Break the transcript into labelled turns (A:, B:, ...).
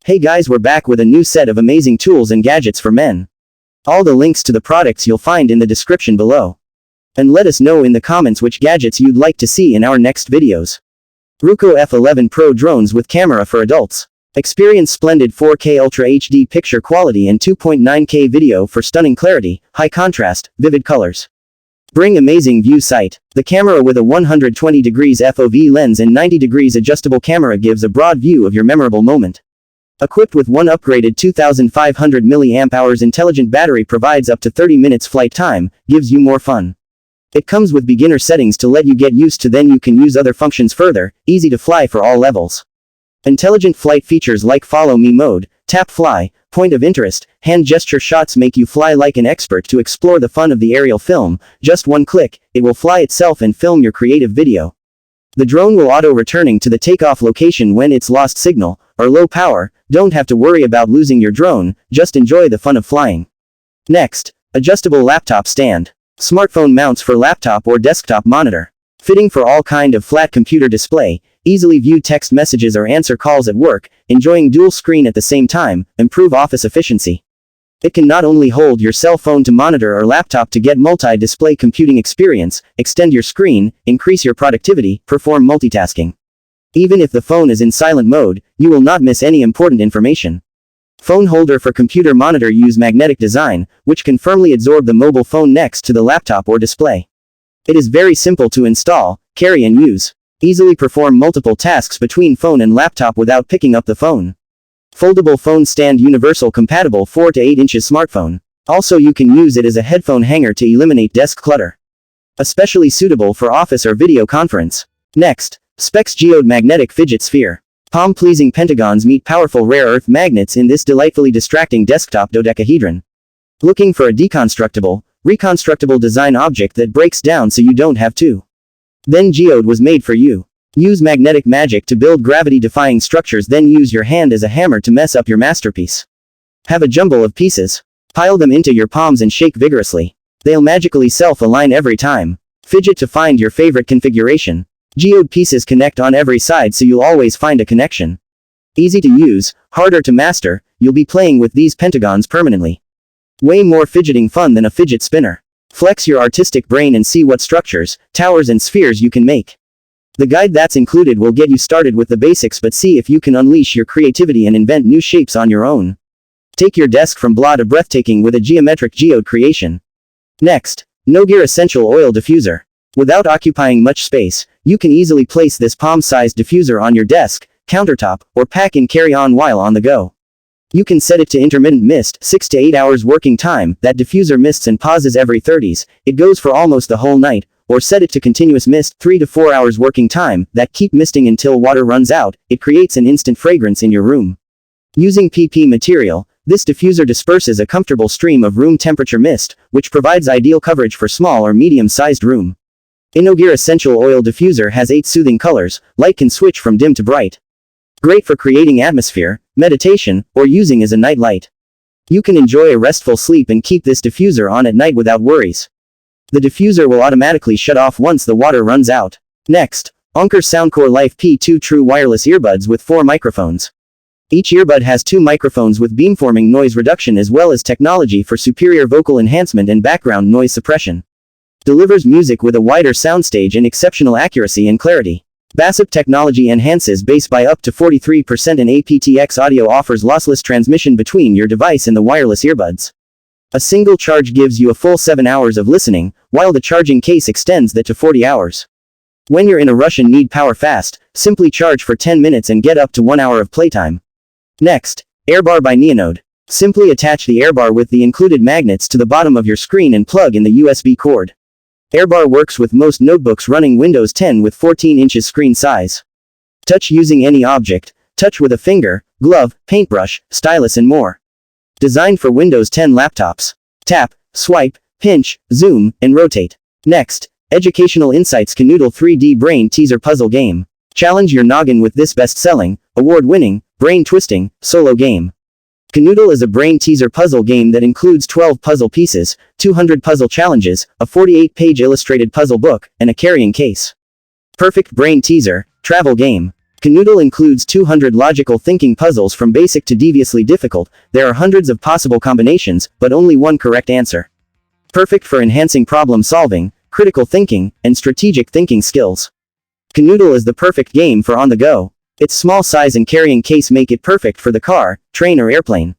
A: Hey guys, we're back with a new set of amazing tools and gadgets for men. All the links to the products you'll find in the description below. And let us know in the comments which gadgets you'd like to see in our next videos. Roku F11 Pro drones with camera for adults. Experience splendid 4K Ultra HD picture quality and 2.9K video for stunning clarity, high contrast, vivid colors. Bring amazing view sight. The camera with a 120 degrees FOV lens and 90 degrees adjustable camera gives a broad view of your memorable moment. Equipped with one upgraded 2500 mAh intelligent battery, provides up to 30 minutes flight time, gives you more fun. It comes with beginner settings to let you get used to, then you can use other functions further, easy to fly for all levels. Intelligent flight features like follow me mode, tap fly, point of interest, hand gesture shots make you fly like an expert. To explore the fun of the aerial film, just one click, it will fly itself and film your creative video. The drone will auto-returning to the takeoff location when it's lost signal, or low power. Don't have to worry about losing your drone, just enjoy the fun of flying. Next, adjustable laptop stand. Smartphone mounts for laptop or desktop monitor. Fitting for all kind of flat computer display, easily view text messages or answer calls at work, enjoying dual screen at the same time, improve office efficiency. It can not only hold your cell phone to monitor or laptop to get multi-display computing experience, extend your screen, increase your productivity, perform multitasking. Even if the phone is in silent mode, you will not miss any important information. Phone holder for computer monitor use magnetic design, which can firmly absorb the mobile phone next to the laptop or display. It is very simple to install, carry and use. Easily perform multiple tasks between phone and laptop without picking up the phone. Foldable phone stand, universal compatible 4 to 8 inches smartphone. Also you can use it as a headphone hanger to eliminate desk clutter. Especially suitable for office or video conference. Next, specs Geode magnetic fidget sphere. Palm-pleasing pentagons meet powerful rare earth magnets in this delightfully distracting desktop dodecahedron. Looking for a deconstructible, reconstructible design object that breaks down so you don't have to? Then Geode was made for you. Use magnetic magic to build gravity-defying structures, then use your hand as a hammer to mess up your masterpiece. Have a jumble of pieces. Pile them into your palms and shake vigorously. They'll magically self-align every time. Fidget to find your favorite configuration. Geode pieces connect on every side so you'll always find a connection. Easy to use, harder to master, you'll be playing with these pentagons permanently. Way more fidgeting fun than a fidget spinner. Flex your artistic brain and see what structures, towers and spheres you can make. The guide that's included will get you started with the basics, but see if you can unleash your creativity and invent new shapes on your own. Take your desk from blah to breathtaking with a geometric Geode creation. Next, Nogear Essential Oil Diffuser. Without occupying much space, you can easily place this palm-sized diffuser on your desk, countertop, or pack and carry on while on the go. You can set it to intermittent mist, 6 to 8 hours working time. That diffuser mists and pauses every 30s, it goes for almost the whole night. Or set it to continuous mist, 3 to 4 hours working time, that keep misting until water runs out. It creates an instant fragrance in your room. Using PP material, this diffuser disperses a comfortable stream of room temperature mist, which provides ideal coverage for small or medium-sized room. Nogear Essential Oil Diffuser has 8 soothing colors. Light can switch from dim to bright. Great for creating atmosphere, meditation, or using as a night light. You can enjoy a restful sleep and keep this diffuser on at night without worries. The diffuser will automatically shut off once the water runs out. Next, Anker Soundcore Life P2 True Wireless Earbuds with 4 microphones. Each earbud has 2 microphones with beamforming noise reduction as well as technology for superior vocal enhancement and background noise suppression. Delivers music with a wider soundstage and exceptional accuracy and clarity. BASIP technology enhances bass by up to 43% and aptX audio offers lossless transmission between your device and the wireless earbuds. A single charge gives you a full 7 hours of listening, while the charging case extends that to 40 hours. When you're in a rush and need power fast, simply charge for 10 minutes and get up to 1 hour of playtime. Next, Airbar by Neonode. Simply attach the Airbar with the included magnets to the bottom of your screen and plug in the USB cord. Airbar works with most notebooks running Windows 10 with 14 inches screen size. Touch using any object, touch with a finger, glove, paintbrush, stylus and more. Designed for Windows 10 laptops. Tap, swipe, pinch, zoom, and rotate. Next, Educational Insights Canoodle 3D Brain Teaser Puzzle Game. Challenge your noggin with this best-selling, award-winning, brain-twisting, solo game. Canoodle is a brain teaser puzzle game that includes 12 puzzle pieces, 200 puzzle challenges, a 48-page illustrated puzzle book, and a carrying case. Perfect brain teaser, travel game. Canoodle includes 200 logical thinking puzzles from basic to deviously difficult. There are hundreds of possible combinations, but only one correct answer. Perfect for enhancing problem solving, critical thinking, and strategic thinking skills. Canoodle is the perfect game for on the go. Its small size and carrying case make it perfect for the car, train or airplane.